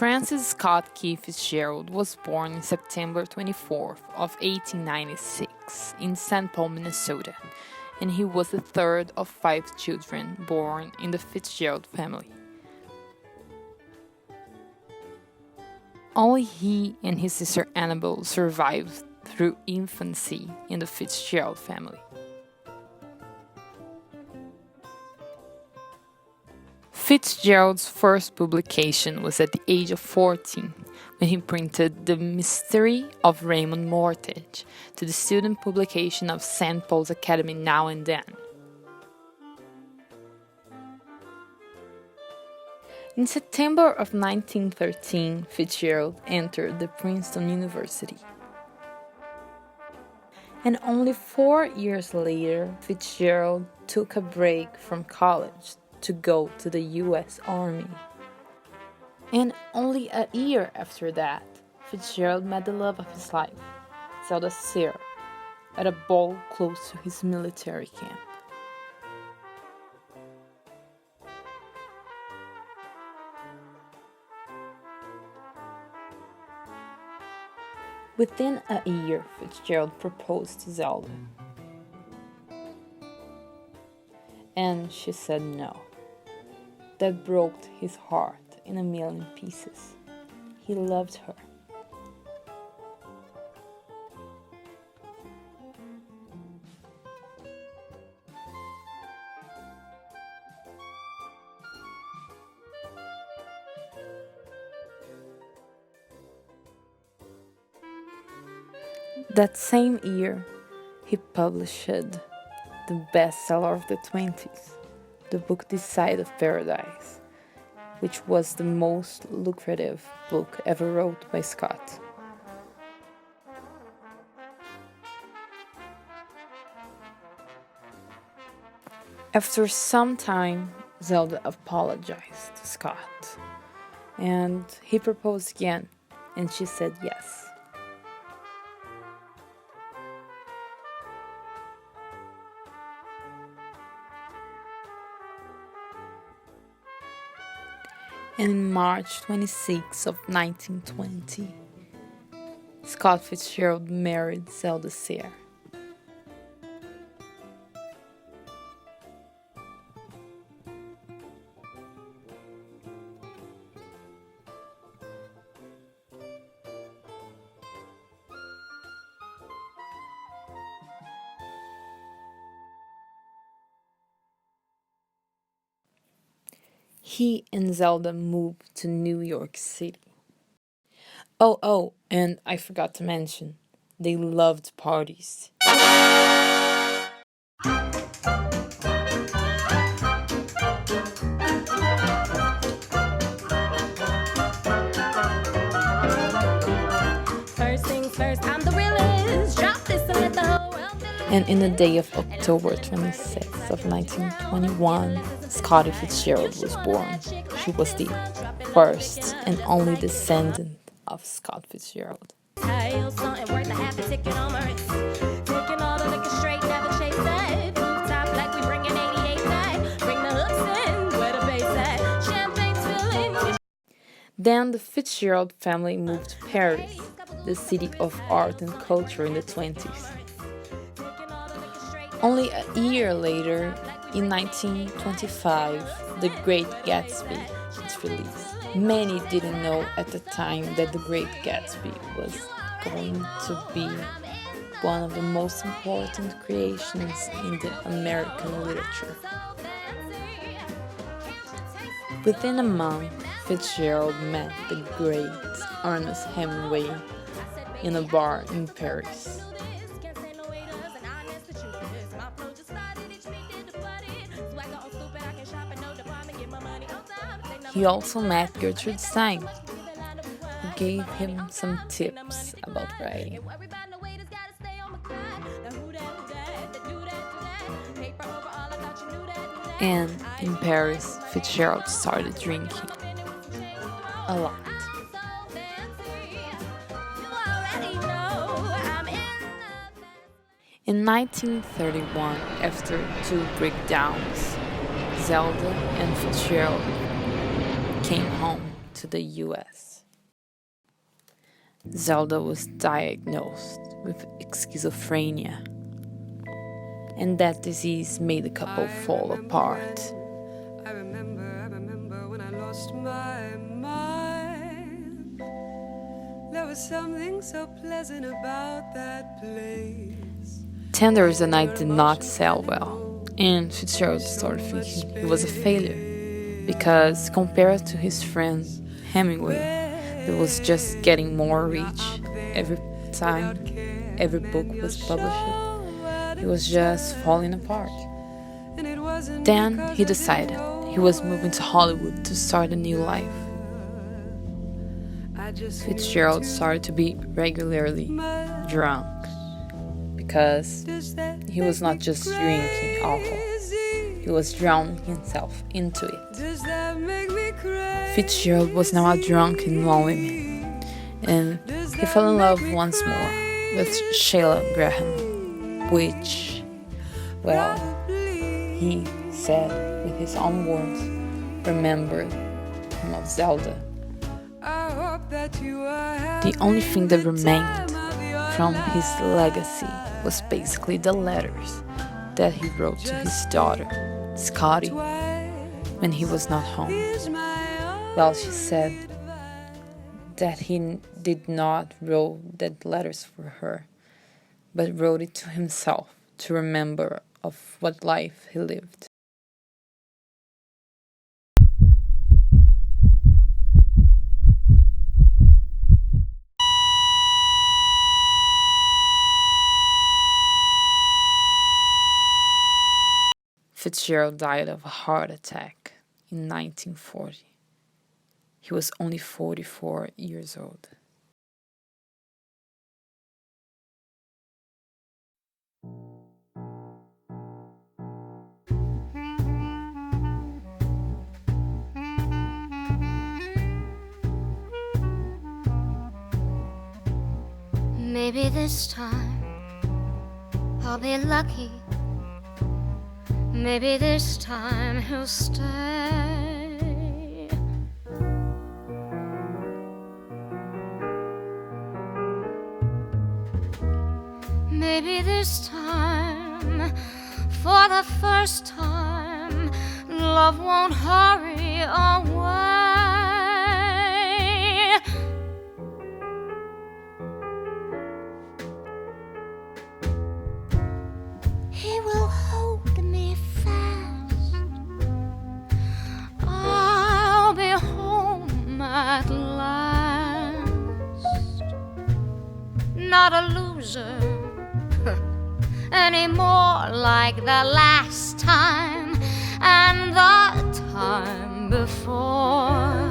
Francis Scott Fitzgerald was born on September 24th of 1896 in St. Paul, Minnesota, and he was the third of 5 children born in the Fitzgerald family. Only he and his sister Annabelle survived through infancy in the Fitzgerald family. Fitzgerald's first publication was at the age of 14, when he printed The Mystery of Raymond Mortage to the student publication of St. Paul's Academy Now and Then. In September of 1913, Fitzgerald entered the Princeton University. And only 4 years later, Fitzgerald took a break from college to go to the U.S. Army. And only a year after that, Fitzgerald met the love of his life, Zelda Sear, at a ball close to his military camp. Within a year, Fitzgerald proposed to Zelda, and she said no. That broke his heart in a million pieces. He loved her. That same year, he published the bestseller of the 20s, the book This Side of Paradise, which was the most lucrative book ever wrote by Scott. After some time, Zelda apologized to Scott, and he proposed again, and she said yes. And in March 26 of 1920, Scott Fitzgerald married Zelda Sear. He and Zelda moved to New York City. Oh, and I forgot to mention, they loved parties. First things first, I'm the realest. Drop this and let the whole world know. And in the day of October 26th of 1921, Scotty Fitzgerald was born. She was the first and only descendant of Scott Fitzgerald. Tail, something worth a half a ticket on my wrist. Taking all the liquor straight, never chase that. Top like we bring an 88 back. Bring the hooks in, where the bass at. Champagne's filling. Then the Fitzgerald family moved to Paris, the city of art and culture in the 20s. Only a year later, in 1925, The Great Gatsby was released. Many didn't know at the time that The Great Gatsby was going to be one of the most important creations in the American literature. Within a month, Fitzgerald met the great Ernest Hemingway in a bar in Paris. He also met Gertrude Stein, who gave him some tips about writing. And in Paris, Fitzgerald started drinking a lot. In 1931, after 2 breakdowns, Zelda and Fitzgerald came home to the US. Zelda was diagnosed with schizophrenia, and that disease made the couple fall apart. I remember when I lost my mind. There was something so pleasant about that place. Tenders and I did not sell well, and Fitzgerald started thinking he was a failure, because compared to his friend Hemingway, it was just getting more reach every time every book was published. He was just falling apart. Then he decided he was moving to Hollywood to start a new life. Fitzgerald started to be regularly drunk, because he was not just drinking alcohol, he was drowning himself into it. Fitzgerald was now a drunken lonely man, and he fell in love once more with Sheila Graham, which, well, he said with his own words, remembered him of Zelda. The only thing that remained from his legacy was basically the letters that he wrote to his daughter, Scotty, when he was not home. Well, she said that he did not wrote that letters for her, but wrote it to himself to remember of what life he lived. Fitzgerald died of a heart attack in 1940. He was only 44 years old. Maybe this time I'll be lucky. Maybe this time he'll stay. Maybe this time, for the first time, love won't hurry away. He will hold me fast. I'll be home at last. Not a loser anymore like the last time and the time before.